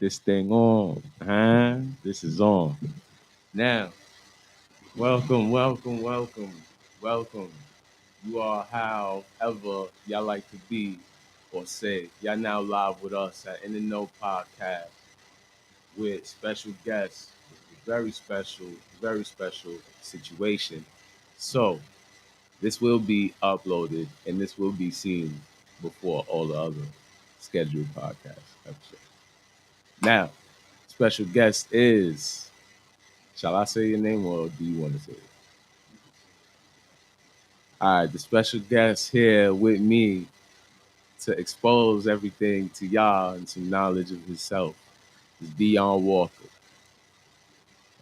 this thing on. Huh? This is on. Now, welcome. You are however y'all like to be or say. Y'all now live with us at In the Know Podcast with special guests. Very special situation. So, this will be uploaded and this will be seen before all the other scheduled podcast episodes. Now, special guest is, shall I say your name or do you want to say it? All right, the special guest here with me to expose everything to y'all and some knowledge of himself is Dion Walker.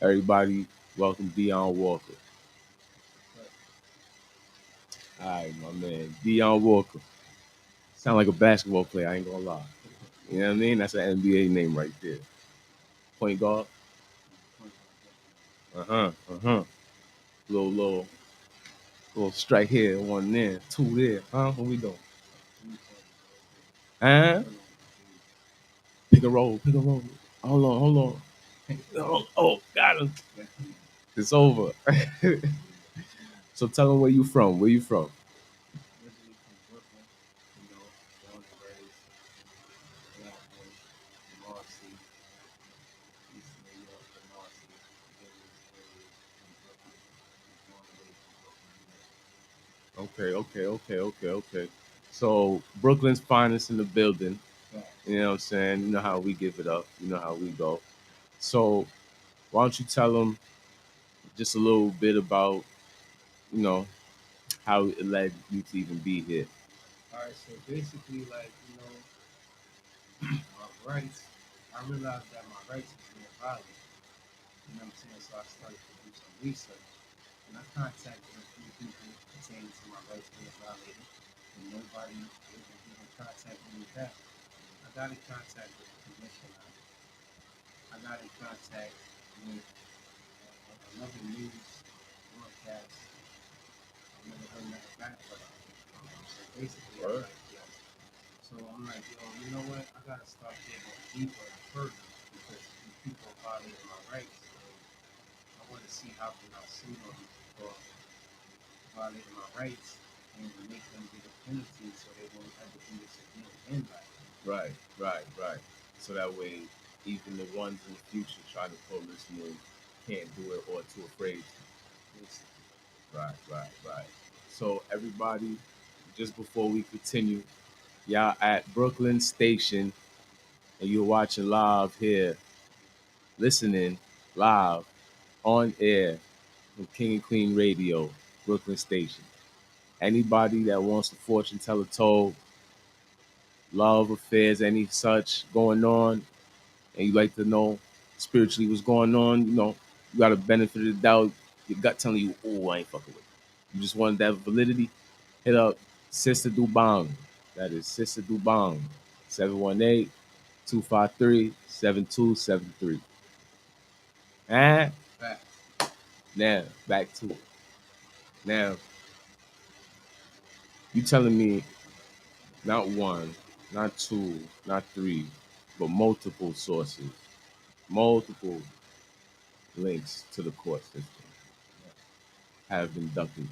Everybody, welcome Dion Walker. All right, my man, Dion Walker. Sound like a basketball player, I ain't gonna lie. You know what I mean? That's an NBA name right there. Point guard. Uh-huh. Little strike here, one there, two there. Huh? What we doing? Huh? Pick a roll. Hold on. Got him. It's over. So tell them where you from. Where you from? Originally from Brooklyn, born and raised, black boy, Marcy, East New York, the Marcy, then was raised in Brooklyn, born and raised in Okay. So Brooklyn's finest in the building. New York. You know what I'm saying? You know how we give it up. You know how we go. So why don't you tell them just a little bit about, you know, how it led you to even be here? All right, so basically, my rights, I realized that my rights was being violated. You know what I'm saying? So I started to do some research. And I contacted a few people pertaining to my rights being violated, and nobody even contacted me back. I got in contact with the commissioner. I got in contact with another news broadcast. I never heard nothing back from them. So basically, I'm like, yo. So I'm like, yo, you know what? I gotta start digging deeper and further because these people are violating my rights. I want to see how can I sue them for violating my rights and make them get a penalty so they won't ever do this again in life. Right. So that way, even the ones in the future trying to pull this move can't do it or too afraid. It's, Right. So everybody, just before we continue, y'all at Brooklyn Station and you're watching live here, listening live on air from King and Queen Radio, Brooklyn Station. Anybody that wants a fortune teller told, love affairs, any such going on, and you like to know spiritually what's going on, you got a benefit of the doubt. Your gut telling you, oh, I ain't fucking with it. You just want that validity. Hit up Sister Dubang. That is Sister Dubang. 718-253-7273. And fact. now back to it. Now you telling me not one, not two, not three, but multiple sources, multiple links to the court system have been ducking.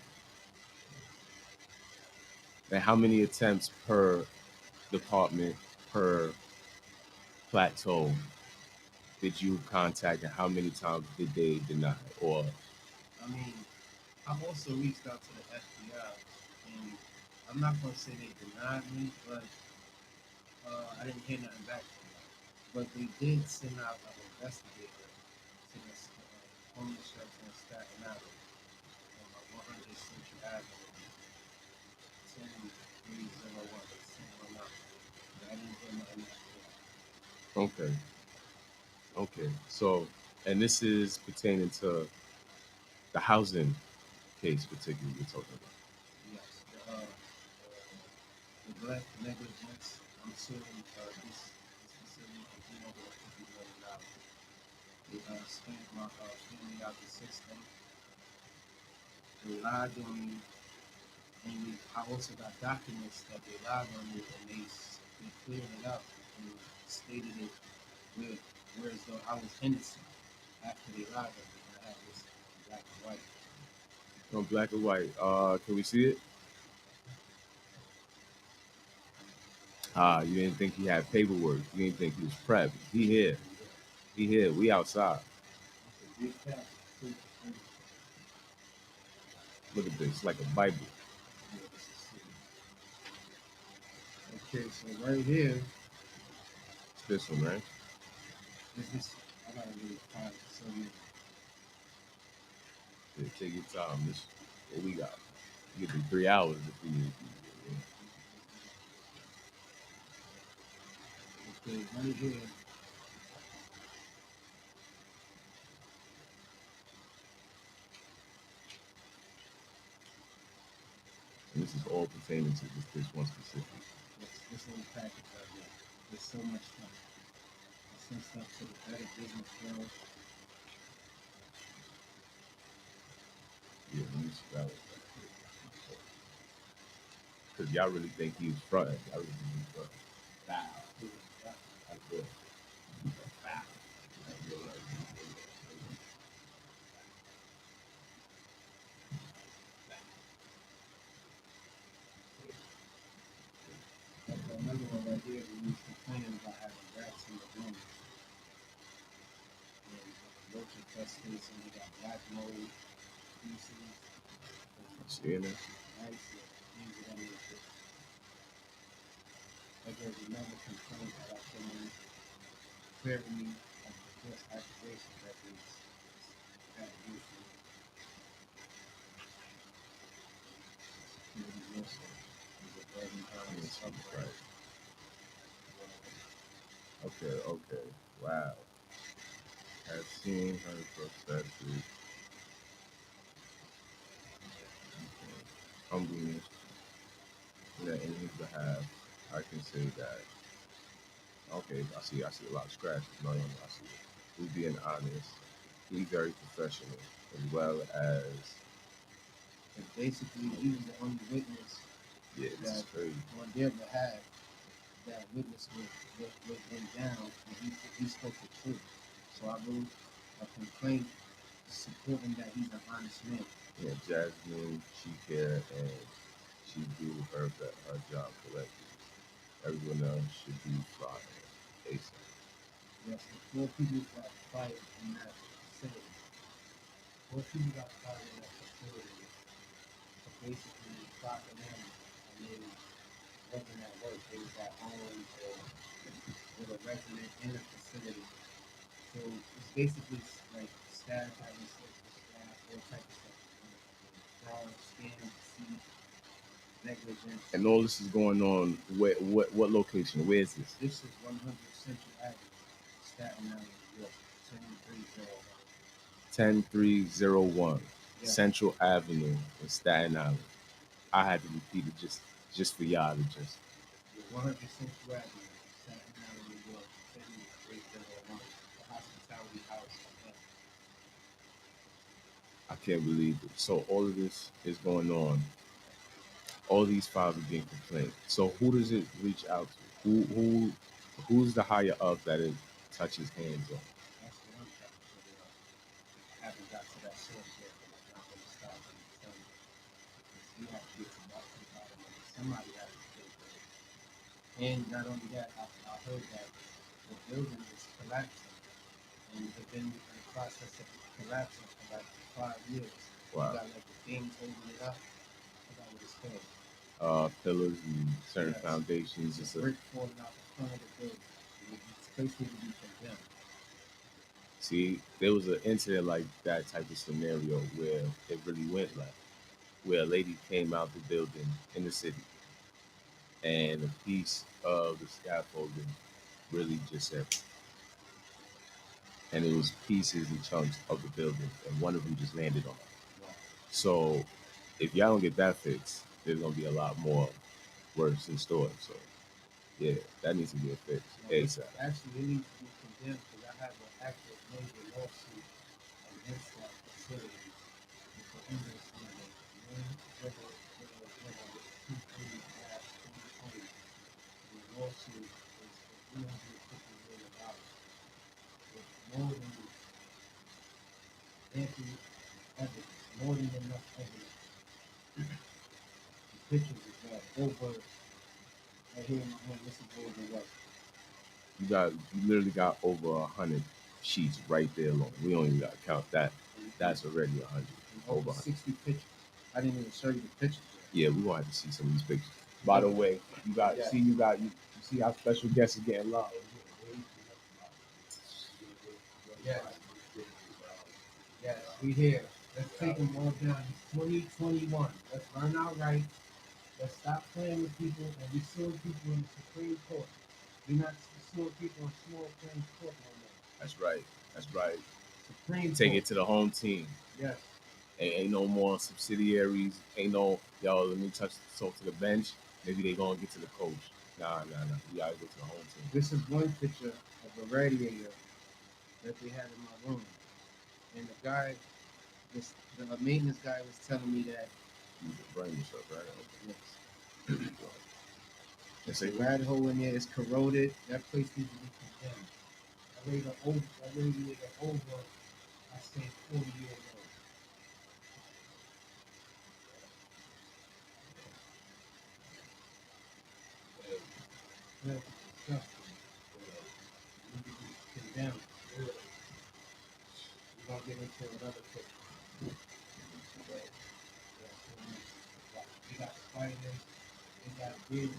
And how many attempts per department, per plateau did you contact, and how many times did they deny? Or I mean, I also reached out to the FBI, and I'm not gonna say they denied me, but I didn't hear nothing back from them. But they did send out an investigator to this homeless shelter in Staten Island on 100 Central Avenue, 10301. They sent one out. But I didn't hear nothing after that. okay, so and this is pertaining to the housing case, particularly we're talking about. Yes, neglect, negligence. I'm suing this facility for $350 million. They spent my family out the system. They lied on me, and I also got documents that they lied on me, and they cleared it up and stated it where, whereas though I was innocent after they lied on me. I had this black and white. On black and white. Can we see it? You didn't think he had paperwork. You didn't think he was prepped. He here. He here. We outside. It's a big cat. Look at this. It's like a Bible. Okay, so right here, It's this one, right? this is, I gotta really find so many. Yeah, take your time. This what we got. You get the 3 hours if we need to. Okay, right here, And this is all pertaining to this one specific. this little package right here. There's so much stuff. I sent stuff to the Better Business World. Yeah, let me see that one. Because y'all really think he was fronting. Y'all really think he was fronting. Wow. That's good. Wow. Okay, another one right here, we used to complaining about having rats in the room. And roach infestation, we got black mold, species, Seeing it? mice, and things of that nature. But there's another complaint that I put in clearing me of the false accusation that is that against me. Security also is a burden on Yes, some right. Okay, okay. Wow. Has seen her perspective. Humbleness. That in his behalf, I can say that. Okay, I see a lot of scratches. No, I see it. He's being honest. He's very professional, as well as and basically he was the only witness yeah, this is that crazy. on their behalf that witness what went down and he spoke the truth. So I wrote a complaint supporting that he's an honest man. Yeah, Jasmine, she care and she do her job correctly. Everyone else should be fired ASAP. Yes, the four people got fired in that facility. Four people got fired in that facility for basically clocking in and they wasn't at work. They was at home or with a resident in the facility. So it's basically like staff having sex with staff, all type of stuff. Fraud, scam, deceit, negligence. And all this is going on. What location? Where is this? This is 100 Central Avenue, Staten Island, New York, 10301. 10301 Yeah. Central Avenue in Staten Island. I had to repeat it just for y'all to just. 100 Central Avenue, Staten Island, New York, 10301. The hospitality house. Yeah. I can't believe it. So all of this is going on. All these files are being complained. So who does it reach out to? Who's the higher up that it touches hands on? That's what I'm trying to figure out. I haven't got to that source yet, but I'm not going to stop and tell you. We have to get to the bottom of it. Somebody has to pay for it. And not only that, I heard that the building is collapsing. And they've been in the process of collapsing for like 5 years. Wow. You got like the things holding it up. I forgot what it's called. Pillars and certain Yes. foundations. It's a brick falling out the front of the building. It's supposed to be condemned. See, there was an incident like that type of scenario where it really went left, where a lady came out the building in the city and a piece of the scaffolding really just said, and it was pieces and chunks of the building, and one of them just landed on it. Wow. So if y'all don't get that fixed, there's gonna be a lot more worse in store. So yeah, that needs to get fixed ASAP. Actually, it needs to be condemned because I have an active major lawsuit against that facility. It's an understanding. 10022 The lawsuit is for $350 million. more than ample evidence, more than enough evidence. The pictures is over. Right here in my hand, this is over what? You literally got over 100 sheets right there alone. We don't even got to count that. That's already 100. Over 60 pictures. I didn't even show you the pictures yet. Yeah, we gonna have to see some of these pictures. By the way, you see how special guests is getting love. Yes. Yes, we here. Let's take them all down. It's 2021. Let's learn our rights. Let's stop playing with people and we suing people in the Supreme Court. We're not suing people in small claims court no more. That's right. That's right. Supreme Take Court. it to the home team. Yes. Ain't no more subsidiaries. Ain't no let me talk to the bench. Maybe they gonna get to the coach. Nah. We gotta go to the home team. This is one picture of a radiator that they had in my room, and the guy, the maintenance guy, was telling me that you can burn yourself, right? Yes. There's a rat hole in there. It's corroded. That place needs to be condemned. I rated it over. I say 40 years old. That's disgusting. It needs to be condemned. We're gonna get into another picture. We got spiders. We got big,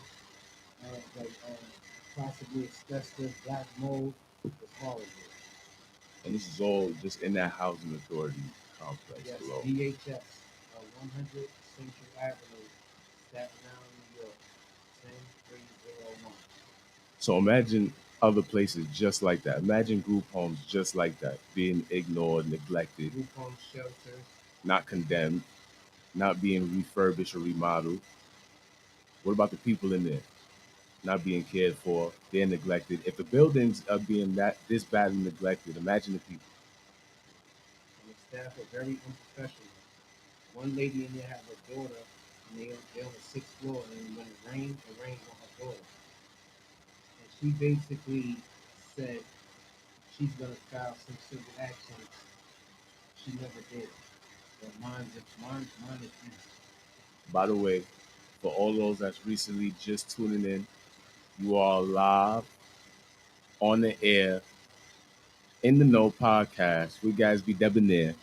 possibly asbestos, black mold. It's horrible. And this is all just in that housing authority complex Yes, below. DHS, 100 Central Avenue, Staten Island, New York, 10301. So imagine other places just like that. Imagine group homes just like that, being ignored, neglected, Group home shelters, not condemned, not being refurbished or remodeled. What about the people in there? Not being cared for, they're neglected. If the buildings are being this badly neglected, imagine the people. and the staff are very unprofessional. One lady in there had her daughter, and they're on the sixth floor, and when it rained on her daughter. And she basically said she's gonna file some civil action. She never did. But mine is easy. By the way, for all those that's recently just tuning in, you are live on the air in the No podcast with Gazbe Debonair,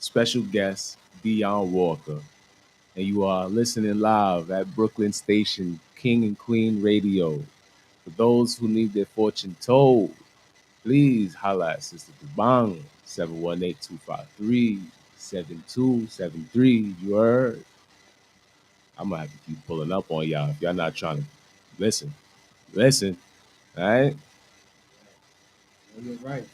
special guest Dion Walker, and you are listening live at Brooklyn Station King and Queen Radio. For those who need their fortune told, please holla at Sister Dubang, 718-253-7273. You heard? I'm gonna have to keep pulling up on y'all if y'all not trying to listen. Listen, all right? Well, you're right.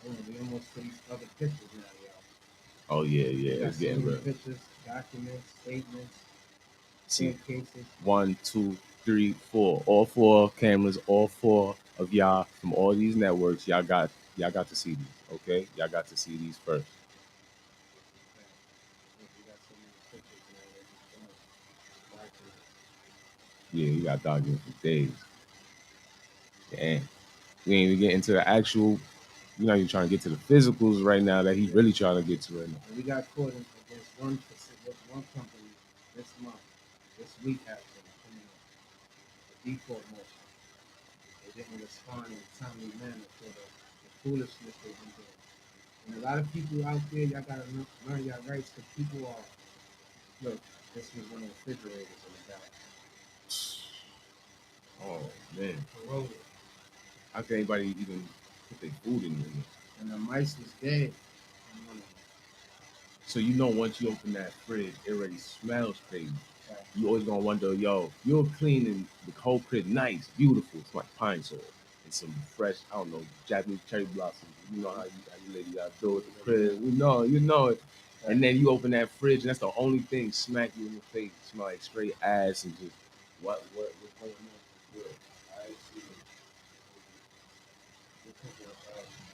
We almost to these other pictures now, y'all. Oh yeah, We got it's so getting many real. pictures, documents, statements, See, court cases. 1, 2, 3, 4. All four cameras, all four of y'all from all these networks. Y'all got to see these, okay? Y'all got to see these first. We got so many pictures now that we can document. Yeah, you got documents for days. Damn. We ain't even getting into the actual. You're not even trying to get to the physicals right now that he's really trying to get to right now. And we got caught against one company this month, this week actually, coming up, a default motion. They didn't respond in a timely manner for the foolishness they've been doing. And a lot of people out there, y'all gotta learn your rights because people are, look, this was one of the refrigerators in the back. Oh man, Corroded. how can anybody even put their food in there? And the mice was dead. So once you open that fridge, it already smells crazy. Right. You always gonna wonder, you're cleaning the whole fridge, nice, beautiful. It's like pine sol and some fresh, I don't know, Japanese cherry blossoms. You know how you ladies gotta do it with the crib. You know it. Right. And then you open that fridge, and that's the only thing smack you in the face. It smell like straight ass and just what's going on? Good. I see.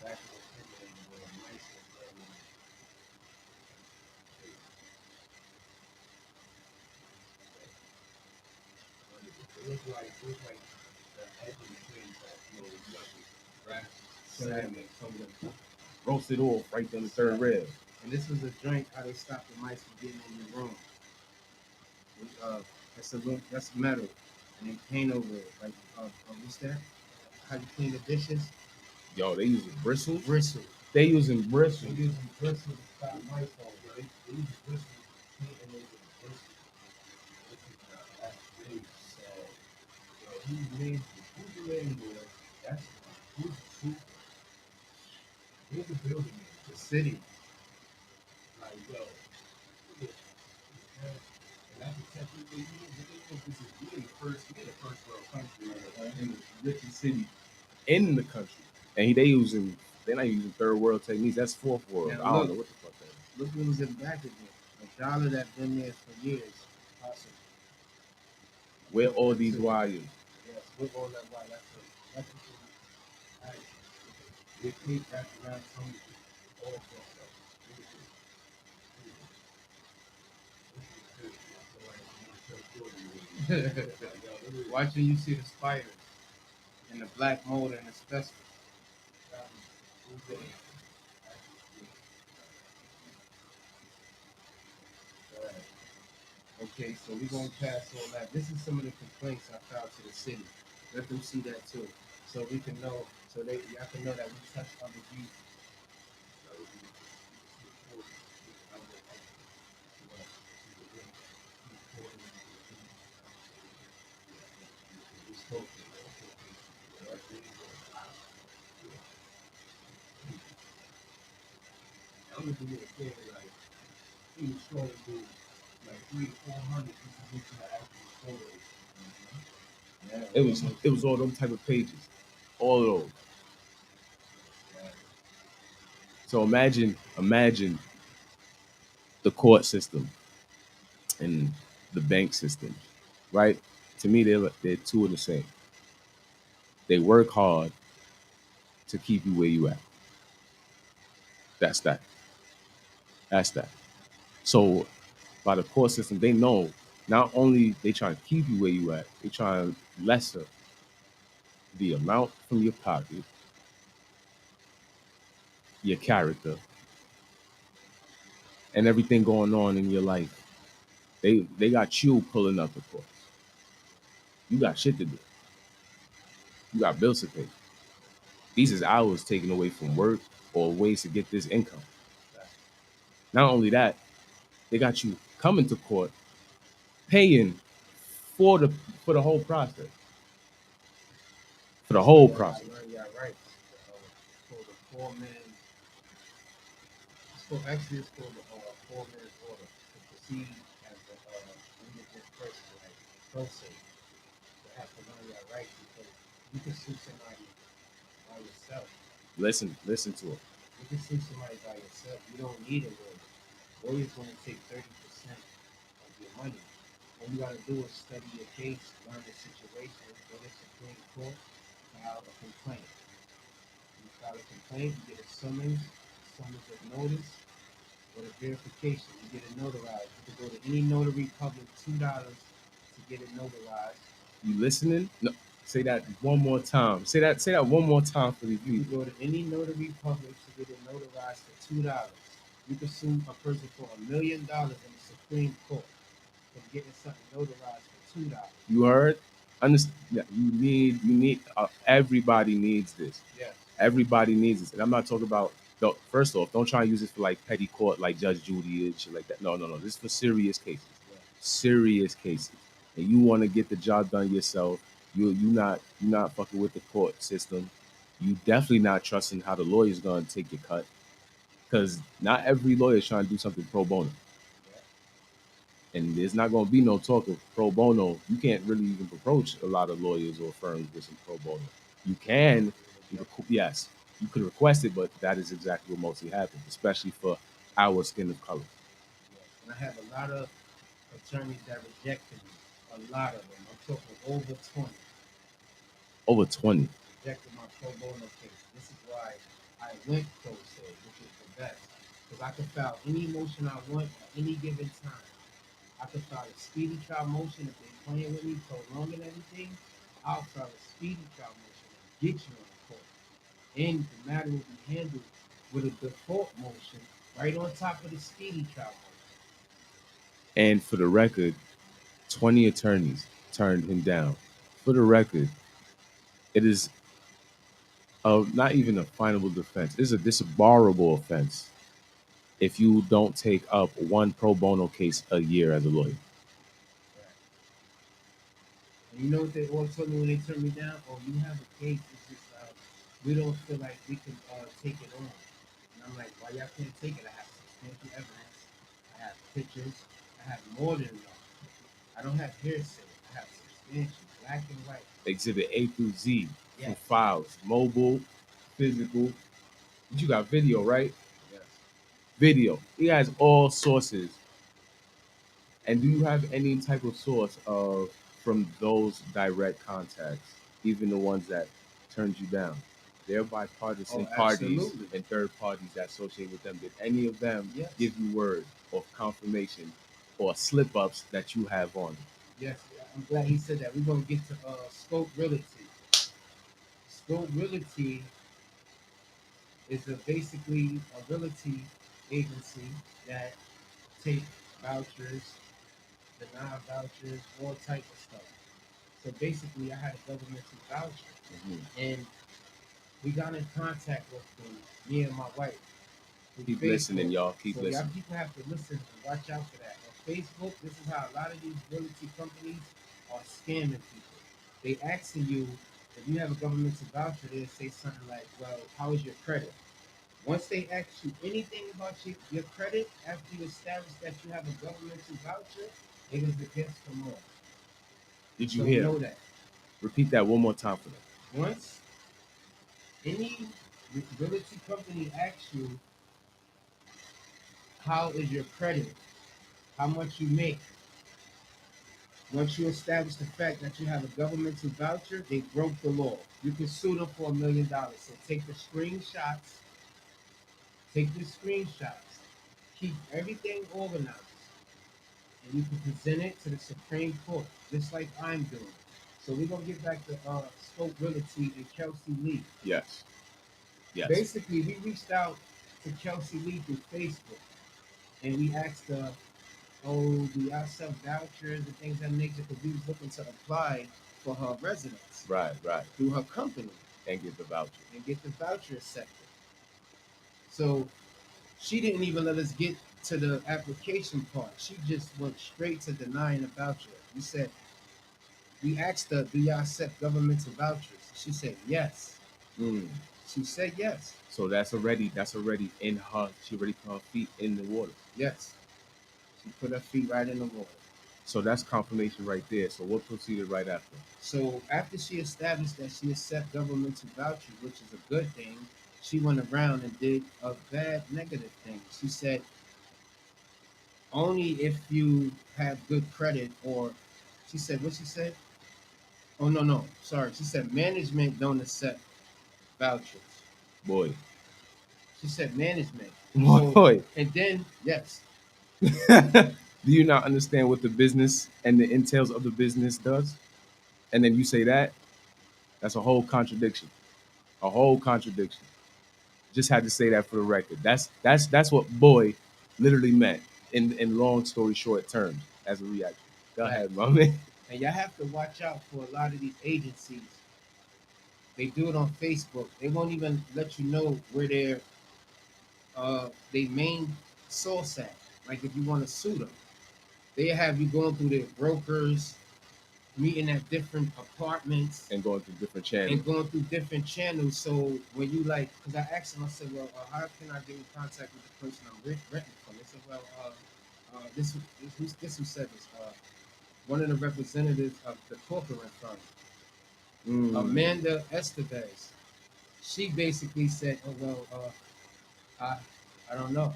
Back in the refrigerator where the mice was dead. It looked like the edge of the fridge that you got the grass salmon, some of them roasted off right there on the third rail. And this was a drink how they stopped the mice from getting in your room. That's metal, and they paint over it like what's that? How you clean the dishes? Yo, they using bristles. Bristle. They using They're bristles. using bristle to stop mice on. They use bristle to paint and they use bristle. That's big. So, who's the landlord? That's who's the super. Who's the building? The city. Like yo, yeah. And that's exactly what this is. We in the first world country, In the richest city in the country, and they're not using third world techniques. That's fourth world. Now I don't look, know what the fuck that is. look what was in the back again. A dollar that been there for years. Awesome. Where all these wires? Yes, with all that wire. That's what they keep that around some all Watching you see the spiders and the black mold and asbestos. Okay, so we're gonna pass all that. This is some of the complaints I filed to the city. Let them see that too, so we can know, so y'all can know that we touch other youth. I'm gonna do it again, like he was showing dude like 300 to 400 to get to the actual photos. It was all them type of pages, all of those. So imagine the court system and the bank system, right? To me, they're two of the same. They work hard to keep you where you at. That's that. That's that. So by the court system, they know not only they trying to keep you where you at, they trying to lesser the amount from your pocket, your character, and everything going on in your life. They got you pulling up the course. You got shit to do. You got bills to pay. These is hours taken away from work or ways to get this income. Not only that, they got you coming to court, paying for the for the whole process. For the whole process. Yeah, right. For the foreman, actually it's called the foreman's order to proceed as a indigent person, like pro se. You have to know your rights because you can sue somebody by yourself. Listen to it. You can sue somebody by yourself. You don't need a lawyer. Lawyer's going to take 30% of your money. All you got to do is study your case, learn the situation, go to Supreme Court, file a complaint. You file a complaint, you get a summons of notice, or a verification. You get it notarized. You can go to any notary public, $2 to get it notarized. You listening? No. Say that one more time. Say that one more time for these You people. can go to any notary public to get it notarized for $2. You can sue a person for $1 million in the Supreme Court for getting something notarized for $2. You heard? Understand? Yeah, you need. Everybody needs this. Yeah. Everybody needs this, and I'm not talking about. First off, don't try and use this for like petty court, like Judge Judy and shit like that. No, no, no. This is for serious cases. Yeah. Serious cases, and you want to get the job done yourself. You not fucking with the court system. You definitely not trusting how the lawyer's gonna take your cut, because not every lawyer is trying to do something pro bono, and there's not gonna be no talk of pro bono. You can't really even approach a lot of lawyers or firms with some pro bono. You can, yes, you could request it, but that is exactly what mostly happens, especially for our skin of color. And I have a lot of attorneys that rejected me. A lot of them. I'm talking over 20 Over 20. rejected my pro bono case. This is why I went pro se, which is the best. Because I can file any motion I want at any given time. I can file a speedy trial motion if they're playing with me, prolonging everything. I'll file a speedy trial motion and get you on the court. and the matter will be handled with a default motion right on top of the speedy trial motion. And for the record, 20 attorneys turned him down. For the record, it is not even a finable defense. It's a disbarable offense if you don't take up one pro bono case a year as a lawyer. Right. And you know what they all told me when they turned me down? Oh, you have a case. It's just we don't feel like we can take it on. And I'm like, why y'all can't take it? I have substantial evidence. I have pictures. I have more than enough. I don't have hearsay. I have substantial, black and white. Exhibit A through Z from Yes. files, mobile, physical. But you got video, right? Yes. Video. He has all sources. And do you have any type of source of from those direct contacts, even the ones that turned you down? They're bipartisan Oh, parties absolutely. and third parties that associate with them. Did any of them Yes. give you word of confirmation or slip ups that you have on? Yes. I'm glad he said that. We're gonna get to Scope Realty. Scope Realty is basically a realty agency that take vouchers, deny vouchers, all type of stuff. So basically, I had a governmental voucher, and we got in contact with them, me and my wife. Through Keep Facebook. listening, y'all. Keep So listening. y'all people have to listen and watch out for that. On Facebook, this is how a lot of these realty companies are scamming people. They asking you if you have a governmental voucher, they say something like, "Well, how is your credit?" Once they ask you anything about your credit after you establish that you have a governmental voucher, it is against the law. Did you So hear? know that. Repeat that one more time for them. Once any realty company asks you how is your credit, how much you make, once you establish the fact that you have a governmental voucher, they broke the law. You can sue them for $1 million. So take the screenshots, keep everything organized, and you can present it to the Supreme Court, just like I'm doing. So we're gonna get back to Scope Realty and Kelsey Lee. Yes. Yes. Basically, we reached out to Kelsey Lee through Facebook, and we asked her, "Oh, do y'all sell vouchers and things of that nature?" Because we was looking to apply for her residence Right, right. through her company And get the voucher. and get the voucher accepted. So she didn't even let us get to the application part. She just went straight to denying the voucher. We asked her, "Do y'all accept governmental vouchers?" She said yes. Mm. She said yes. So that's already in her. She already put her feet in the water. Yes. She put her feet right in the water. So that's confirmation right there. So what proceeded right after? So after she established that she accept governmental vouchers, which is a good thing, she went around and did a bad negative thing. She said only if you have good credit, or she said what she said? Oh no, sorry. She said management don't accept vouchers. Boy. She said management. Boy. And then yes, Do you not understand what the business and the entails of the business does? And then you say that? That's a whole contradiction. A whole contradiction. Just had to say that for the record. That's what boy literally meant in long story short terms as a reaction. Go right. ahead, my man. And y'all have to watch out for a lot of these agencies. They do it on Facebook. They won't even let you know where they main source at. Like if you want to sue them, they have you going through their brokers, meeting at different apartments, And going through different channels. and going through different channels. So when you like, because I asked them, I said, "Well, how can I get in contact with the person I'm renting from?" They said, "Well, this who said this, one of the representatives of the corporate firm, Amanda Estevez. She basically said, "Oh well, I I don't know."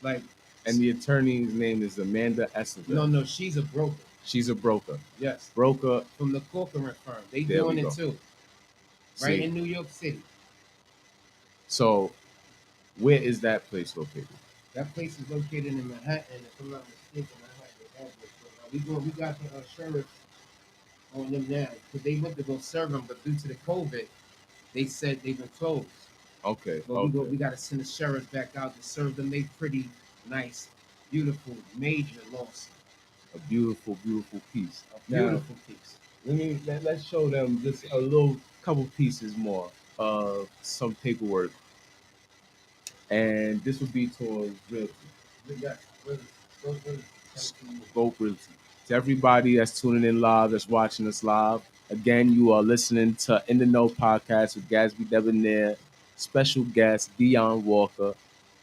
Like, And the attorney's name is Amanda Estevez. no, she's a broker. She's a broker. Yes, Broker. from the corporate firm. They There doing we it go. too, right See, in New York City. so where is that place located? That place is located in Manhattan. If I'm not mistaken, I have the address. But, we got the sheriff on them now because they went to go serve them, but due to the COVID, They said they've been closed. Okay, But okay. we got to send the sheriff back out to serve them. They pretty nice, beautiful, major lawsuit. A beautiful, beautiful piece. A Now, beautiful piece. let's show them just a little couple pieces more of some paperwork, and this would be towards realty. We got really, so really, Scope Realty. To everybody that's tuning in live, that's watching us live, again, you are listening to In the Know podcast with Gazbe Debonair, special guest Dion Walker,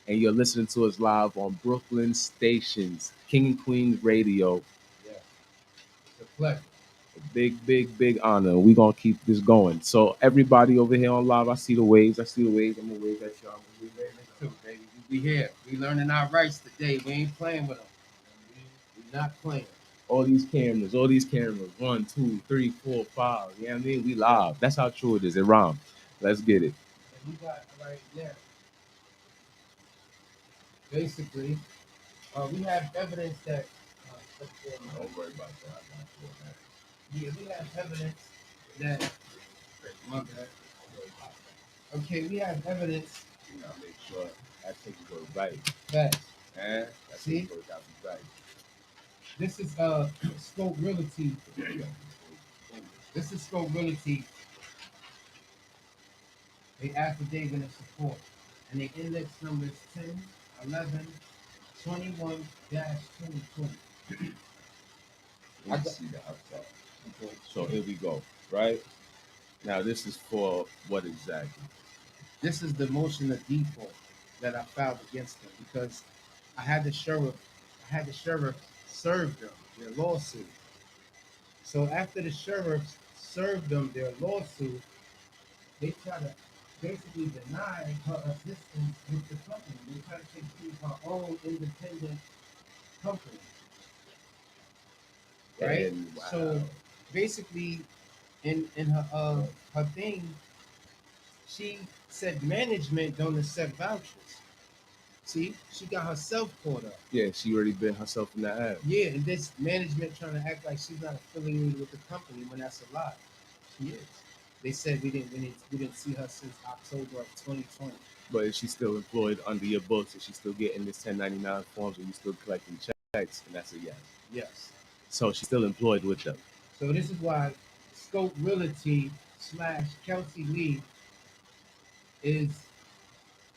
and you're listening to us live on Brooklyn Stations, King and Queen Radio. yeah, it's a pleasure. A big, big, big honor. We're gonna keep this going. So everybody over here on live, I see the waves. I see the waves. I'm gonna wave at y'all. I'm gonna wave at it Too, too. baby. We here. We learning our rights today. We ain't playing with them. We not playing. All these cameras, all these cameras. 1, 2, 3, 4, 5. You know what I mean? We live. That's how true it is. It rhymes. Let's get it. And we got right now. Basically, we have evidence that. Don't worry about that. I got you on that. Yeah, we have evidence that. My bad. Okay, we have evidence You gotta make sure that paperwork right. that And that See? paperwork gotta be right. this is Scope Realty. This is Scope Realty. They affidavit of support, and the index number is 10 11 21 2020. I can see that outside. So here we go. Right? Now this is for what exactly? This is the motion of default that I filed against them because I had the sheriff serve them their lawsuit. So after the sheriff served them their lawsuit, they try to basically deny her assistance with the company. They try to take her own independent company, right? And wow. So basically, in her thing, she said management don't accept vouchers. See, she got herself caught up. Yeah, she already bit herself in the ass. Yeah, and this management trying to act like she's not affiliated with the company when that's a lie. She is. They said we didn't see her since October of 2020. But is she still employed under your books? Is she still getting this 1099 forms? Are you still collecting checks? And that's a yes. Yes. So she's still employed with them. So this is why Scope Realty / Kelsey Lee is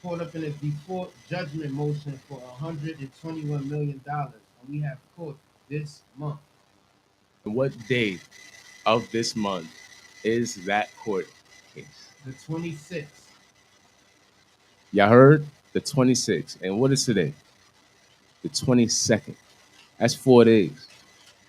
caught up in a default judgment motion for $121 million, and we have court this month. And what day of this month is that court case? The 26th. Y'all heard? The 26th. And what is today? The 22nd. That's 4 days.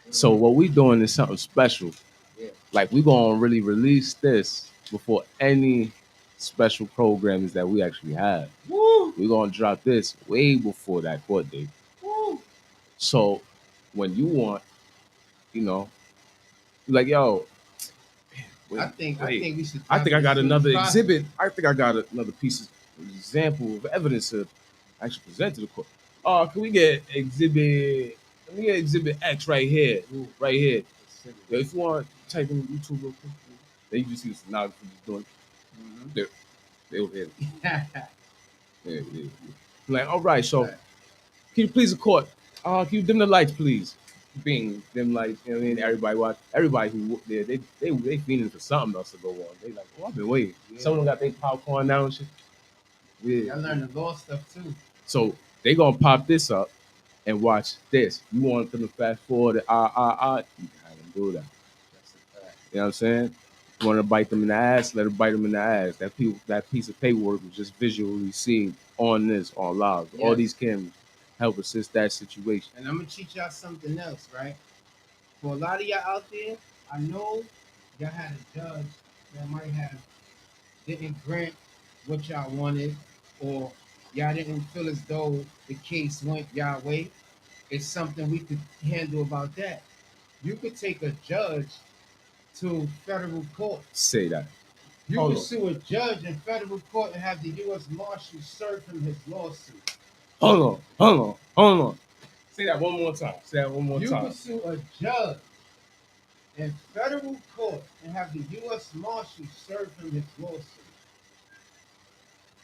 So what we doing is something special. Yeah. Like we gonna really release this before any special programs that we actually have. Woo! We're gonna drop this way before that court date. Woo! So when you want, you know, like yo, wait, I think we should. I think I drop it got as soon another as possible. exhibit. I think I got another piece of example of evidence to actually present to the court. Oh, can we get exhibit? Let me get exhibit X right here, Ooh. right here. Yo, if you want, type in YouTube real quick. Then you just see the stenographer just doing. Mhm. They over here. Yeah. Like, all right, so can you please the court? Can you dim the lights, please? Bing, dim lights. You know what I mean? Everybody watch. Everybody who there, they feeling for something else to go on. They like, oh, I've been waiting. Yeah. Some of them got their popcorn now and shit. Yeah. I learned the law stuff too. So they gonna pop this up and watch this. You want them to fast forward? You can have them do that. That's a fact. You know what I'm saying? You want to bite them in the ass? Let them bite them in the ass. That piece of paperwork was just visually seen on live. All Yes. these cameras help assist that situation. And I'm gonna teach y'all something else, right? For a lot of y'all out there, I know y'all had a judge that might have didn't grant what y'all wanted, or y'all didn't feel as though the case went y'all way. It's something we could handle about that. You could take a judge to federal court. Say that. You Hold could on. sue a judge in federal court and have the U.S. Marshal serve him his lawsuit. Hold on. Say that one more time. Say that one more You time. could sue a judge in federal court and have the U.S. Marshal serve him his lawsuit.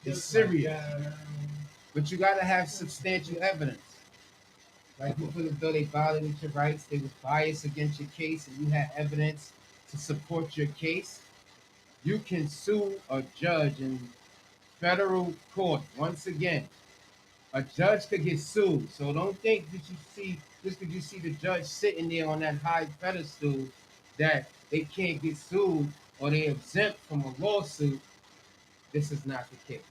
It's serious. But you gotta have substantial evidence. Like you feel as though they violated your rights, they was biased against your case, and you had evidence to support your case, you can sue a judge in federal court. Once again, a judge could get sued. So don't think that you see just because you see the judge sitting there on that high pedestal that they can't get sued or they exempt from a lawsuit. This is not the case.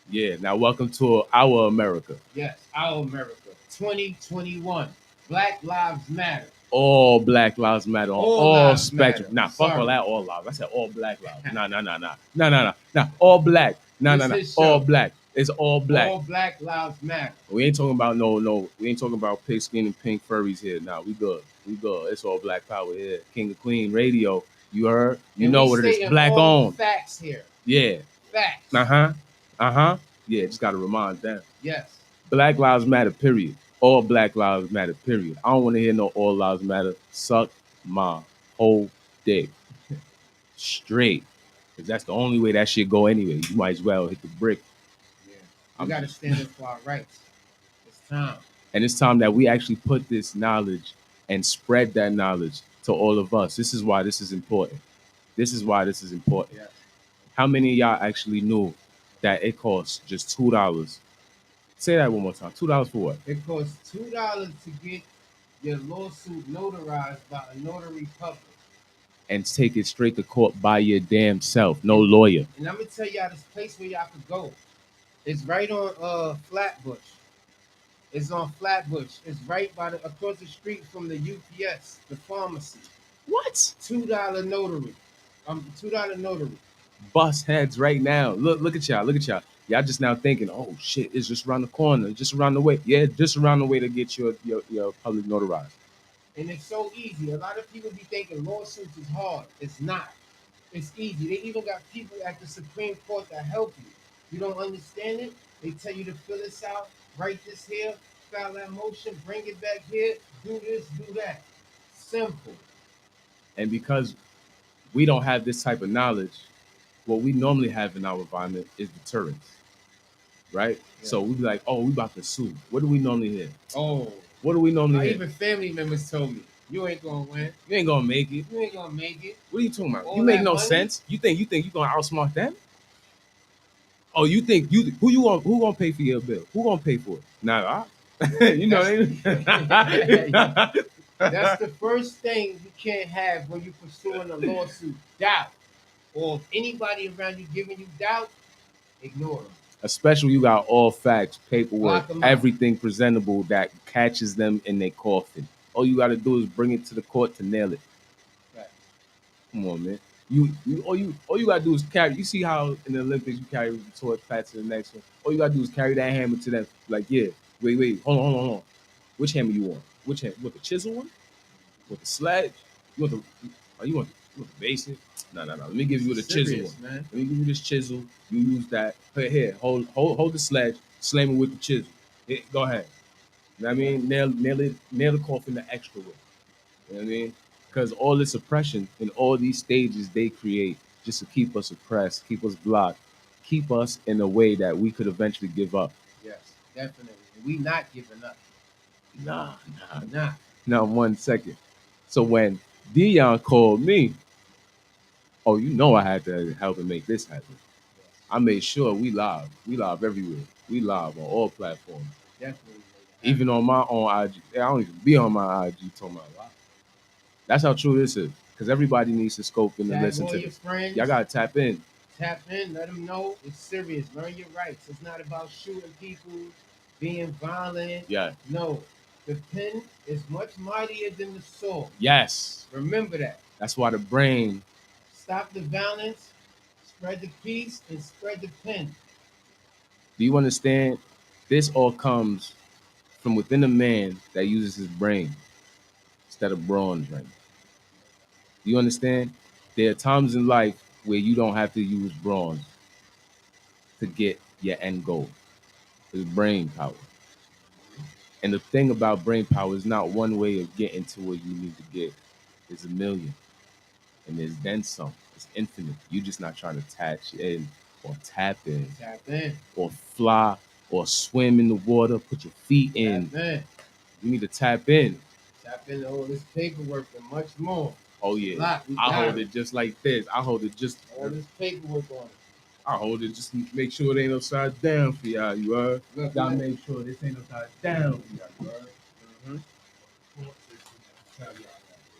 Yeah. Now, welcome to our America. Yes, our America, 2021. Black Lives Matter. All Black Lives Matter on All all lives spectrum. matter. Nah, fuck Sorry. all that. All lives. I said all Black lives. Nah. All black. This Nah. is All show. black. It's all black. All Black Lives Matter. We ain't talking about no. We ain't talking about pigskin and pink furries here. Nah, we good. We good. It's all black power here. King of Queen Radio. You heard? You And know we what it is. stating Black all on. facts here. Yeah. Facts. Yeah. Just gotta remind them. Yes. Black Lives Matter. Period. All Black Lives Matter. Period. I don't want to hear no All Lives Matter. Suck my whole dick straight. Cause that's the only way that shit go anyway. You might as well hit the brick. Yeah. We gotta stand up for our rights. It's time. And it's time that we actually put this knowledge and spread that knowledge to all of us. This is why this is important. This is why this is important. Yes. How many of y'all actually knew that it costs just $2? Say that one more time. $2 for what? It costs $2 to get your lawsuit notarized by a notary public. And take it straight to court by your damn self. No lawyer. And I'm gonna tell y'all this place where y'all could go. It's right on Flatbush. It's on Flatbush. It's right by across the street from the UPS, the pharmacy. What? $2 notary. $2 notary. Bust heads right now. Look at y'all. Look at y'all. Y'all just now thinking, oh shit, it's just around the corner, just around the way. Yeah, just around the way to get your public notarized. And it's so easy. A lot of people be thinking lawsuits is hard. It's not. It's easy. They even got people at the Supreme Court that help you. You don't understand it? They tell you to fill this out, write this here, file that motion, bring it back here, do this, do that. Simple. And because we don't have this type of knowledge, what we normally have in our environment is deterrence, right? Yeah. So we be like, oh, we about to sue. What do we normally hear? Oh, What do we normally hear? even family members told me, you ain't gonna win. You ain't gonna make it. You ain't gonna make it. What are you talking about? All You make that no money? sense. You think you gonna outsmart them? Oh, you think who gonna pay for your bill? Who gonna pay for it? Nah, you know. That's the first thing you can't have when you're pursuing a lawsuit. Doubt. Or if anybody around you giving you doubt, ignore them. Especially you got all facts, paperwork, Lock 'em out. everything presentable that catches them in their coffin. All you got to do is bring it to the court to nail it. Right. Come on, man. All you gotta do is carry. You see how in the Olympics you carry the torch pass to the next one. All you gotta do is carry that hammer to them. Like, yeah, wait, hold on. Which hammer you want? Which hammer? With the chisel one? With the sledge? You want the? Oh, you want the basic? No. Let me give you the chisel Serious, one. man. Let me give you this chisel. You use that. Here, hold the sledge. Slam it with the chisel. Here, go ahead. You know what I mean? Nail the coffin the extra way. You know what I mean? Because all this oppression in all these stages they create just to keep us oppressed, keep us blocked, keep us in a way that we could eventually give up. Yes, definitely. We not giving up. Nah. Nah. 1 second. So when Dion called me, oh, you know I had to help him make this happen. I made sure we live. We live everywhere. We live on all platforms. Definitely. Even on my own IG. I don't even be on my IG talking about live. That's how true this is. Because everybody needs to scope in and Tag listen all to your this. friends. Y'all gotta tap in. Tap in. Let them know it's serious. Learn your rights. It's not about shooting people, being violent. Yeah. No. The pen is much mightier than the sword. Yes. Remember that. That's why the brain. Stop the violence, spread the peace, and spread the pen. Do you understand? This all comes from within a man that uses his brain instead of bronze right now. Do you understand? There are times in life where you don't have to use bronze to get your end goal. It's brain power. And the thing about brain power is not one way of getting to where you need to get. There's a million. And there's then some. It's infinite. You're just not trying to attach in or tap in, Tap in. or fly, or swim in the water, put your feet in. Tap in. You need to tap in. Tap into all this paperwork and much more. Oh It's a yeah, lot. We I got hold it just like this. I hold it just. all this paperwork on it. I hold it just to make sure it ain't upside down for y'all. You heard? Look, Gotta look. make sure this ain't upside down for y'all. You heard? Mm-hmm. Tell y'all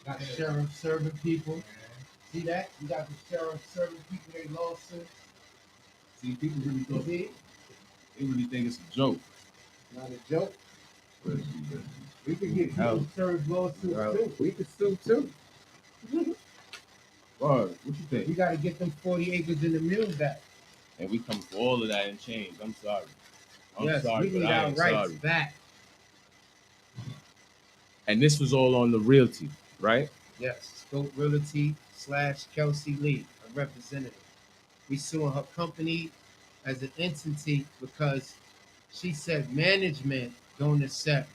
Got the sheriff serving people. See that? You got the sheriff serving people they lawsuit. See, people really thought See? they really think it's a joke. Not a joke. But We could get people Hell. served lawsuits Well, too. we could sue too. What you think? We got to get them 40 acres in the mill back. And we come for all of that in change. I'm sorry. I'm Yes, sorry, we need but I our ain't rights sorry. back. And this was all on the realty, right? Yes, Scope Realty / Kelsey Lee, a representative. We suing her company as an entity because she said management don't accept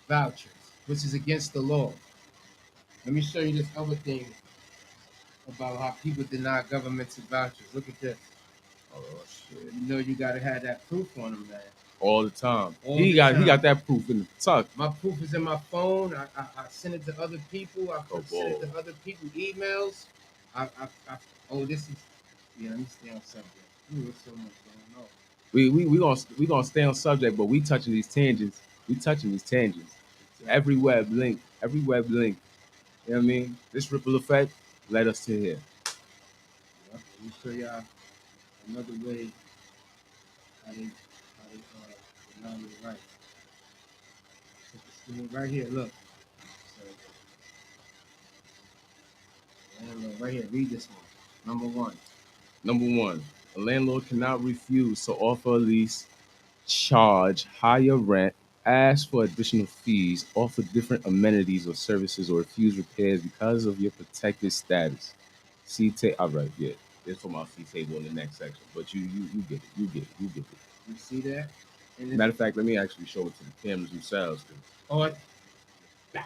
vouchers, which is against the law. Let me show you this other thing about how people deny governmental vouchers. Look at this. Oh shit. You know you gotta have that proof on them, man. All the time. All he the got time. that proof in the tuck. My proof is in my phone. I send it to other people. I Oh, send it boy. to other people emails. Oh, this is, yeah, let me stay on subject. Ooh, there's so much going on. We gonna stay on subject, but we touching these tangents. We touching these tangents. Every web link. Every web link. You know what I mean? This ripple effect led us to here. Yeah, let me show y'all another way how they deny your rights. Put the screen right here. Look. So, right here. Read this one. Number one. Number one, a landlord cannot refuse to offer a lease, charge higher rent, ask for additional fees, offer different amenities or services, or refuse repairs because of your protected status. See all right, yeah. There's for my C table in the next section. But you get it. You get it. You get it. You see that? And Matter of fact, let me actually show it to the cameras themselves. oh, Bow.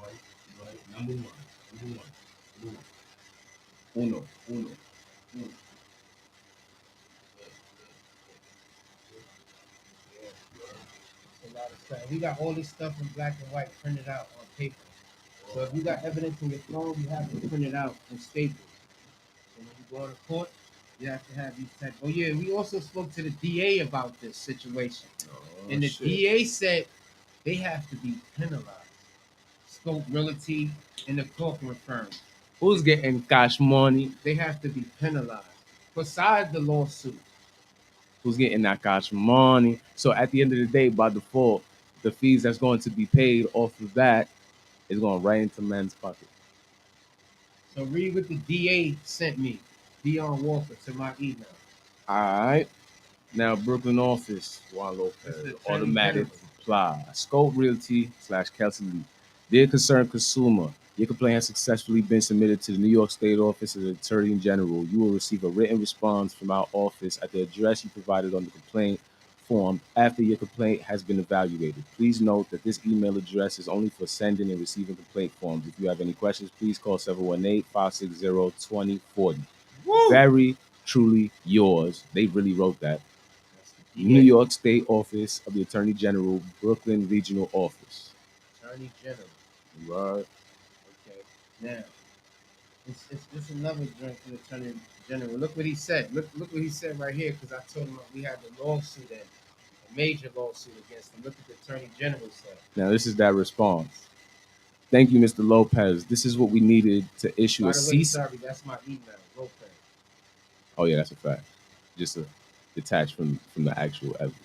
Right. Number one. Number one. Number one. Uno. Uno. Uno. a lot of stuff. We got all this stuff in black and white printed out on paper. So if you got evidence in your phone, you have to print it out and staple. So when you go to court, you have to have these type. Oh yeah, we also spoke to the DA about this situation, and the DA said they have to be penalized. Scope Realty and the corporate firms, Who's getting cash money? they have to be penalized. Besides the lawsuit, Who's getting that cash money? So at the end of the day, by default, the fees that's going to be paid off of that is going right into men's pocket. so read what the DA sent me, Dion Walker, to my email. All right. Now, Brooklyn office, Juan That's Lopez, the Attorney automatic General. reply. Scope Realty / Kelsey Lee. Dear concerned consumer, your complaint has successfully been submitted to the New York State Office of the Attorney General. You will receive a written response from our office at the address you provided on the complaint form after your complaint has been evaluated. Please note that this email address is only for sending and receiving complaint forms. If you have any questions, please call 718-560-2040. Woo! Very truly yours. They really wrote that. That's the New DA. York State Office of the Attorney General, Brooklyn Regional Office. Attorney General. Right. Okay. Now, it's another joint for the Attorney General. Look what he said. Look what he said right here, because I told him we had the lawsuit in, a major lawsuit against him. Look what the Attorney General said. Now, this is that response. Thank you, Mr. Lopez. This is what we needed to issue By a the way, cease. sorry, that's my email. Lopez. Oh, yeah, that's a fact. Just detached from the actual evidence.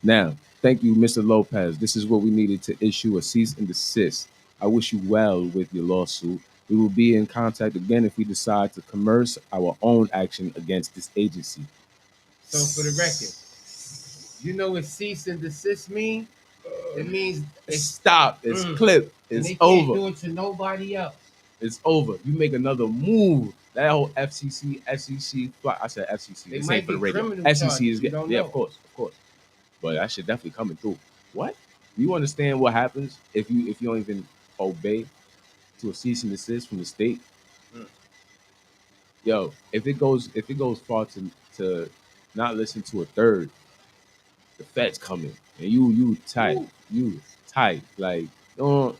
Now, thank you, Mr. Lopez. This is what we needed to issue a cease and desist. I wish you well with your lawsuit. We will be in contact again if we decide to commence our own action against this agency. So for the record, you know what cease and desist mean? It means It's stop. It's clip. and It's they can't over. do it to nobody else. It's over. You make another move. That whole FCC, SEC, I said FCC. They This might ain't for the be radio. criminal SEC charges, is you getting, don't yeah, know. of course. But that shit definitely coming through. What? You understand what happens if you don't even obey to a cease and desist from the state? Mm. Yo, if it goes far to not listen to a third, the feds coming and you tight, Ooh, you tight. Like don't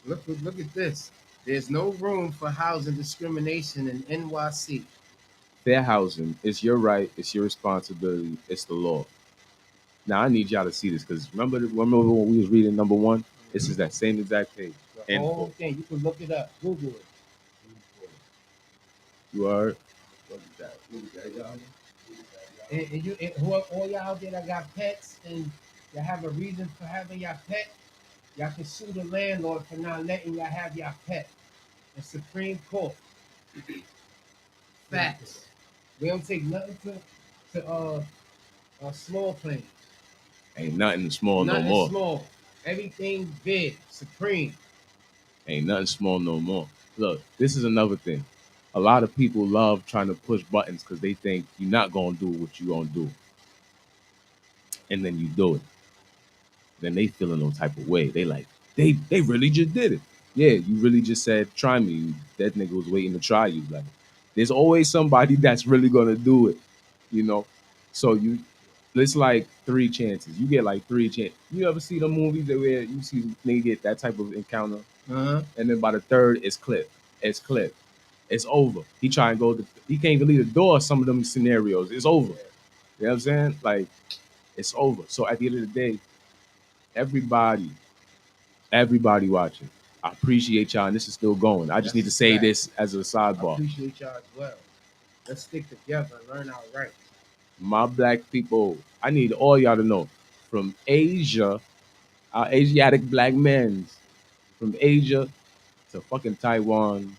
look at this. There's no room for housing discrimination in NYC. fair housing. It's your right. It's your responsibility. It's the law. Now I need y'all to see this because remember when we was reading number one. This is Mhm. that same exact page. The And whole thing. You can look it up. Google it. you are what is that? What is that, y'all? All y'all out there that got pets and y'all have a reason for having your pet, y'all can sue the landlord for not letting y'all have your pet. The Supreme Court. Facts. We don't take nothing to small claims. Ain't nothing small no Nothing more. small. Everything big. Supreme. Ain't nothing small no more. Look, this is another thing. A lot of people love trying to push buttons because they think you're not gonna do what you gonna do, and then you do it. Then they feel in no type of way. They like they really just did it. Yeah, you really just said try me. That nigga was waiting to try you. Like there's always somebody that's really gonna do it, you know. So it's like three chances. You get like three chances. You ever see the movies that where you see they get that type of encounter, Uh-huh. and then by the third, it's clip. It's clip. It's over. He try and go. He can't even leave the door. Some of them scenarios, it's over. You know what I'm saying? Like it's over. So at the end of the day, everybody, everybody watching, I appreciate y'all, and this is still going. I just need That's to a say fact. this as a I sidebar. appreciate y'all as well. Let's stick together and learn our rights. My black people, I need all y'all to know, from Asia, our Asiatic black men, from Asia to fucking Taiwan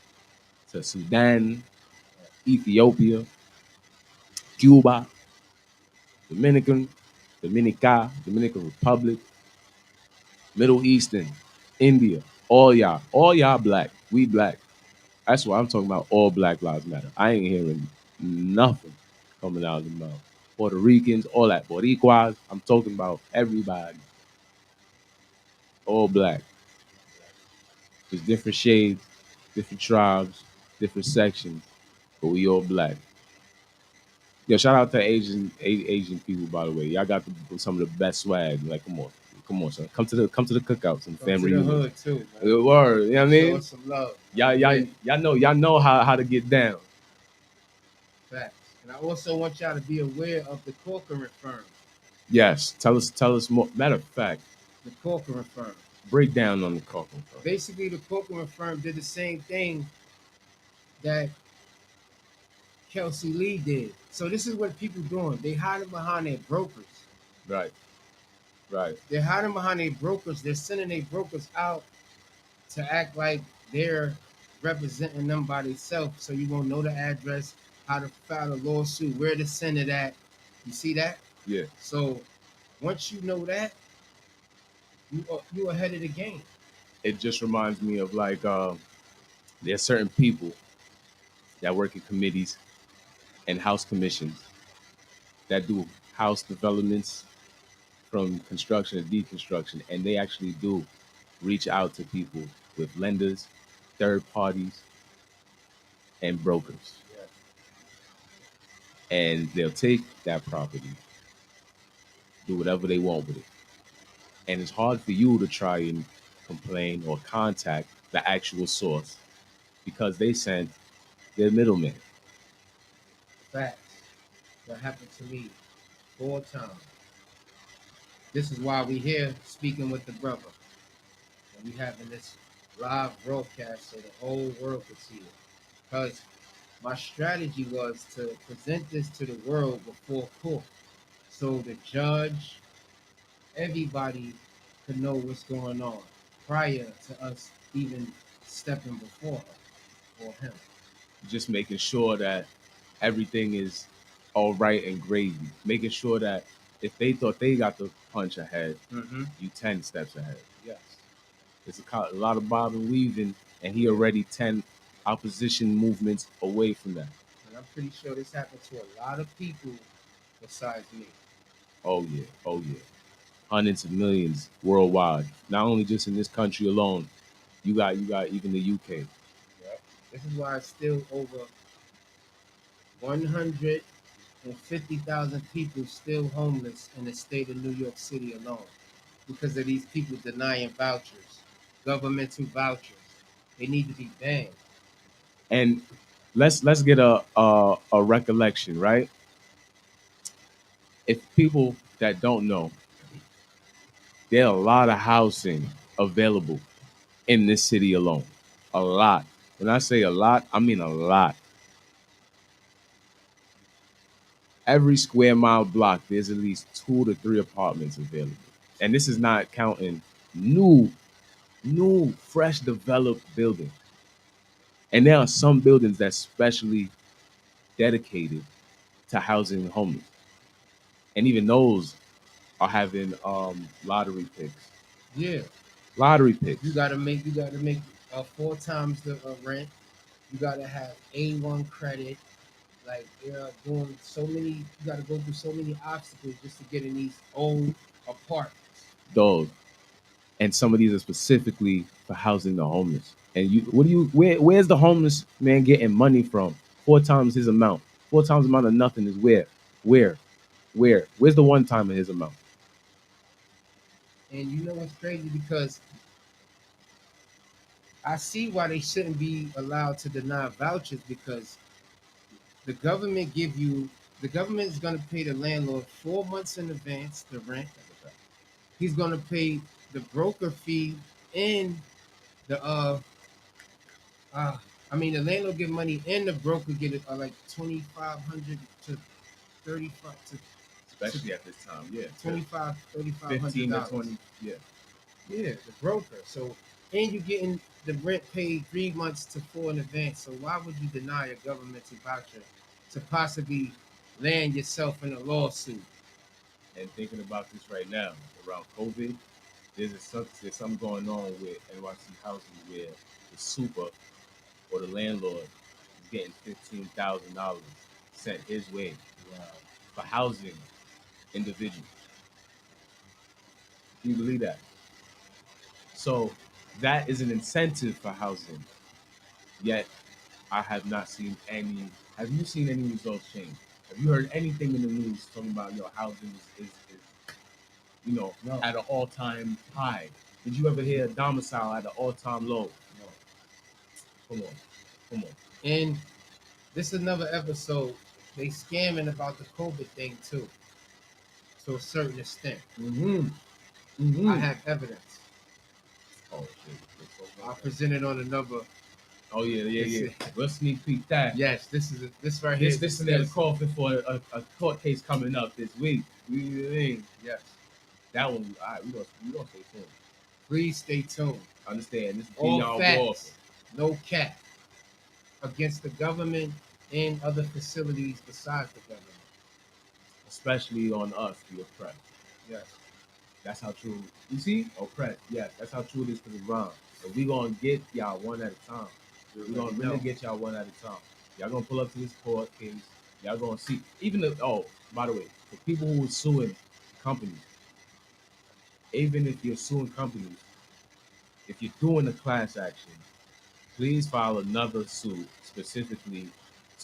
to Sudan, Ethiopia, Cuba, Dominican, Dominican Republic, Middle Eastern, India, all y'all black. We black. That's why I'm talking about all Black Lives Matter. I ain't hearing nothing coming out of the mouth. Puerto Ricans, all that. Boricuas, I'm talking about everybody. All black. There's different shades, different tribes, different sections, but we all black. Yo, shout out to Asian people, by the way. Y'all got some of the best swag. Like, come on, son. Come to the cookouts and Come to family the reunions. hood too, man. Word, you know what I Show mean? us some love. Y'all, I'm y'all, with. y'all know how to get down. Facts. And I also want y'all to be aware of the Corcoran firm. Yes, tell us more. Matter of fact, The Corcoran firm. break down on the coffin. Basically, the Corcoran firm did the same thing that Kelsey Lee did. So this is what people doing. They hiding behind their brokers. Right, right. They're hiding behind their brokers. They're sending their brokers out to act like they're representing them by themselves. So you won't know the address, how to file a lawsuit, where to send it at. You see that? Yeah. So once you know that, you ahead of the game. It just reminds me of like there's certain people that work in committees and house commissions that do house developments from construction to deconstruction, and they actually do reach out to people with lenders, third parties, and brokers, Yeah. and they'll take that property, do whatever they want with it, and it's hard for you to try and complain or contact the actual source because they sent their middleman. Facts. That happened to me 4 times. This is why we here speaking with the brother. And we having this live broadcast so the whole world could see it. Because my strategy was to present this to the world before court. So the judge, everybody could know what's going on prior to us even stepping before her or him. Just making sure that everything is all right and gravy. Making sure that if they thought they got the punch ahead, Mm-hmm. you 10 steps ahead. Yes. It's a lot of bob and weaving, and he already 10 opposition movements away from that. And I'm pretty sure this happened to a lot of people besides me. Oh, yeah. Oh, yeah. Hundreds of millions worldwide. Not only just in this country alone. You got even the UK. Yep. This is why it's still over 150,000 people still homeless in the state of New York City alone because of these people denying vouchers, governmental vouchers. They need to be banned. And let's get a recollection, right? If people that don't know, there are a lot of housing available in this city alone. A lot. When I say a lot, I mean a lot. Every square mile block, there's at least 2 to 3 apartments available. And this is not counting new, fresh developed buildings. And there are some buildings that's specially dedicated to housing the homeless. And even those are having lottery picks. Yeah, Lottery picks. you gotta make 4 times the rent. You gotta have A1 credit. Like they're doing so many. You gotta go through so many obstacles just to get in these old apartments. Those. And some of these are specifically for housing the homeless. And where's the homeless man getting money from? 4 times his amount. 4 times the amount of nothing is where? Where? Where? Where's the one time of his amount? And you know what's crazy? Because I see why they shouldn't be allowed to deny vouchers because the government give you the government is going to pay the landlord 4 months in advance the rent. He's going to pay the broker fee and the uh I mean the landlord get money and the broker get it like 2,500 to 35 to Especially at this time, yeah. 25 15 to $3,500. 20, yeah. Yeah, the broker. So and you getting the rent paid 3 months to 4 in advance. So why would you deny a governmental voucher to possibly land yourself in a lawsuit? And thinking about this right now, around COVID, there's something going on with NYC housing where the super or the landlord is getting $15,000 sent his way for housing individuals. Can you believe that? So that is an incentive for housing. Yet I have not seen any. Have you seen any results change? Have you heard anything in the news talking about housing is No, at an all time high? Did you ever hear domicile at an all time low? no. Come on, come on. And this is another episode. They scamming about the COVID thing too, to a certain extent. Mm-hmm. I Mm-hmm. have evidence. Oh shit. I'll present it on another. Oh yeah, yeah, This yeah. is, We'll sneak peek that. yes, this right here. This in the coffin for a court case coming up this week. You know what I mean? Yes. That one, all right, we gonna stay tuned. Please stay tuned. Understand? This is All Dion Walker, facts, no cap, against the government and other facilities besides the government. especially on us, the oppressed. Yes. That's how true. You see, oppressed. Yes, that's how true it is to the ground. But we gonna get y'all one at a time. We gonna really get y'all one at a time. Y'all gonna pull up to this court case. Y'all gonna see. Even the by the way, the people who are suing companies, even if you're suing companies, if you're doing a class action, please file another suit specifically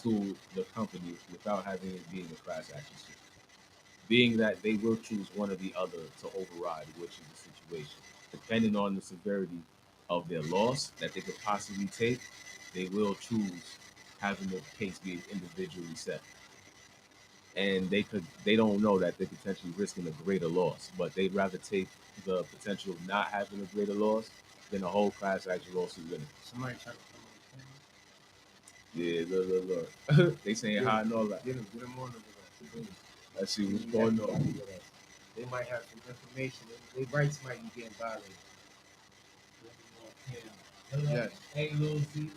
to the company without having it being a class action suit. Being that they will choose one or the other to override, which is the situation. Depending on the severity of their loss that they could possibly take, they will choose having the case be individually set. And they don't know that they're potentially risking a greater loss, but they'd rather take the potential of not having a greater loss than a whole class action lawsuit winning. Somebody try to come Yeah, look. They saying on. hi and all that. Get them on the list. Let's see what's going on. They might have some information. Their rights might be getting violated. Yes. Hey, Lucy.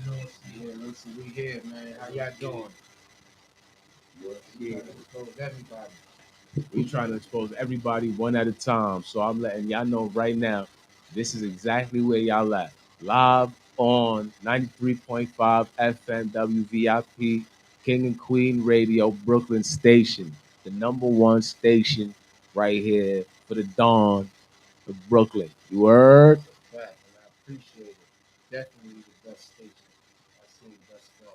Yeah, Lucy, we here, man. How y'all doing? Yeah, expose everybody. We trying to expose everybody one at a time. So I'm letting y'all know right now, this is exactly where y'all at. Live on 93.5 FM WVIP, King and Queen Radio, Brooklyn Station. The number one station right here for the dawn of Brooklyn. You heard? Fact, and I appreciate it. Definitely the best station I've seen thus far.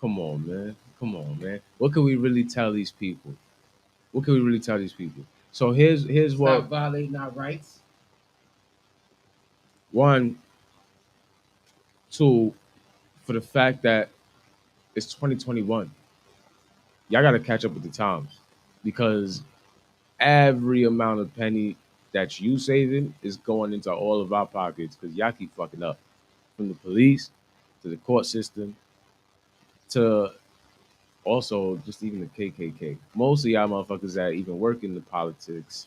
Come on, man. Come on, man. What can we really tell these people? What can we really tell these people? So here's Stop what violating our rights. one, two, for the fact that it's 2021. Y'all gotta catch up with the times. Because every amount of penny that you saving is going into all of our pockets because y'all keep fucking up. From the police to the court system to also just even the KKK. Most of y'all motherfuckers that even work in the politics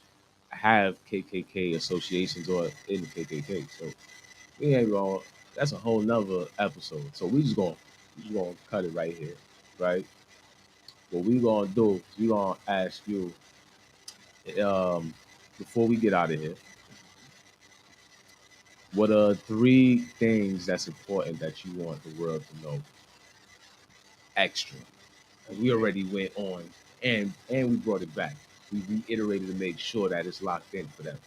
have KKK associations or in the KKK. So we ain't gonna. That's a whole nother episode. So we just gonna cut it right here, right? What we gonna do is we gonna ask you um, before we get out of here. What are three things that's important that you want the world to know extra? Because we already went on and we brought it back. We reiterated to make sure that it's locked in for them.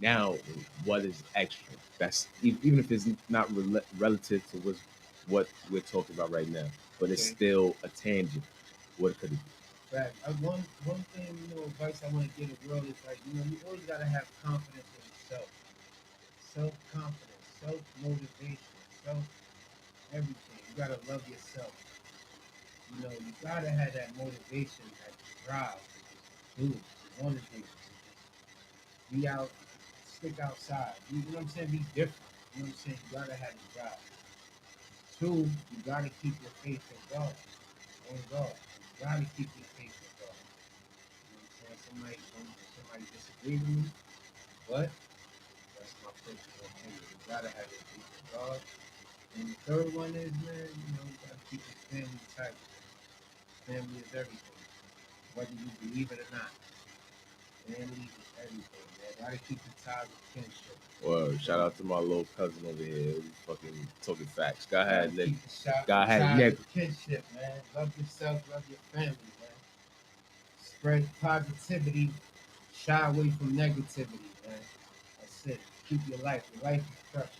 Now, what is extra? That's even if it's not relative to what we're talking about right now, but it's Okay. still a tangent. What could it be? Right. One thing, advice I want to give the world is like, you always gotta have confidence in yourself, self confidence, self motivation, self everything. You gotta love yourself. You gotta have that motivation, that drive to just do it, to want to do it, be out, stick outside. You know what I'm saying? Be different. You know what I'm saying? You gotta have the drive. Two, you gotta keep your faith in God. On God. You gotta keep your faith in God. You know what I'm saying? Somebody disagree with me, but that's my personal opinion. You gotta have your faith in God. And the third one is, man, you gotta keep your family tight. Family is everything, whether you believe it or not. Family is everything, man. Gotta keep the ties of kinship. Well, shout out to my little cousin over here. We fucking talking facts. Go Gotta ahead, Nick. keep Go the ahead, ties Nick. of kinship, man. Love yourself, love your family, man. Spread positivity, shy away from negativity, man. That's it. Keep your life. Your life is precious.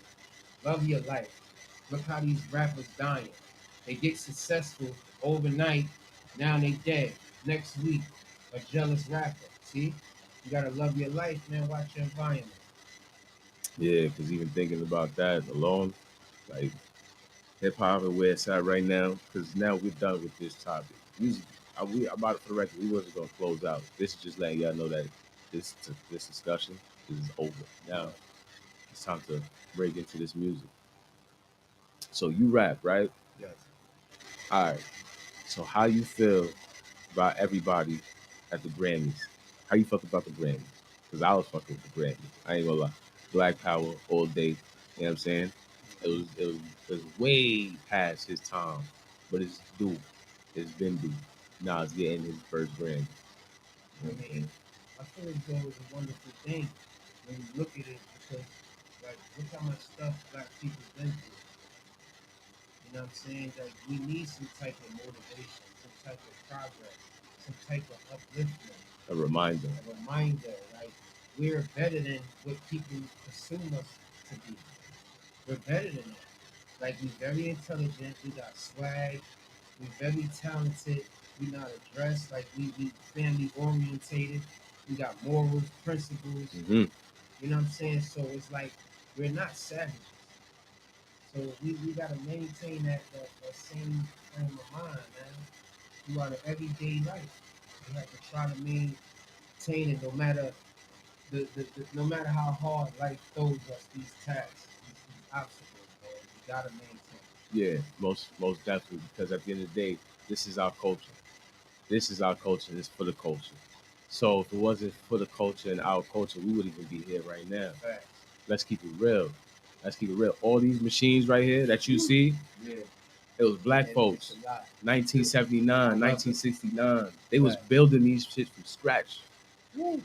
Love your life. Look how these rappers dying. They get successful overnight. Now they dead. Next week, a jealous rapper. See? You gotta love your life, man. Watch your environment. Yeah, because even thinking about that alone, like hip hop and where it's at right now, because now we're done with this topic. We about it for the record. We wasn't gonna close out. This is just letting y'all know that this discussion is over. Now it's time to break into this music. So you rap, right? Yes. All right. So how you feel about everybody at the Grammys? How you felt about the Grammys? Because I was fucking with the Grammys. I ain't gonna lie. Black Power all day. You know what I'm saying? It was way past his time, but it's due. It's been due. Now it's getting his first Grammy. I mean, I feel as though it's a wonderful thing when you look at it because, like, look how much stuff black people been through. You know what I'm saying? Like, we need some type of motivation, some type of progress, some type of upliftment, A reminder. a reminder. Like, we're better than what people assume us to be. We're better than that. Like, we're very intelligent. We got swag. We're very talented. We know how to dress. Like, we family orientated. We got morals, principles. Hmm. You know what I'm saying? So it's like we're not savages. So we gotta maintain that same frame of mind, man, throughout the everyday life. We have to try to maintain it no matter no matter how hard life throws us these tasks, these obstacles, man. We gotta maintain. Yeah, most definitely. Because at the end of the day, this is our culture. This is our culture. It's for the culture. So if it wasn't for the culture and our culture, we wouldn't even be here right now. Facts. Let's keep it real. Let's keep it real. All these machines right here that you see, Yeah, it was black and it's folks. a lot. 1979, I love it. 1969. They was Right. building these shit from scratch. Woo.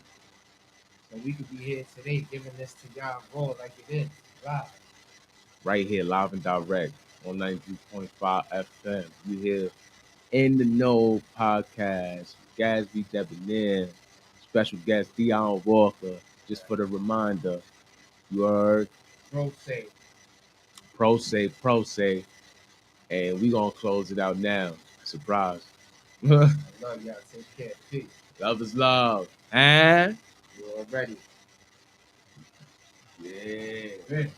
So we could be here today giving this to y'all raw like it is. Live. Right here, live and direct on 93.5 FM. You hear In the Know podcast, Gazbe Debonair, special guest Dion Walker, just for the reminder. You heard Bro say. pro se. And we gonna close it out now. Surprise. I love y'all. Take care. Peace. Love is love. And You already. yeah. Good.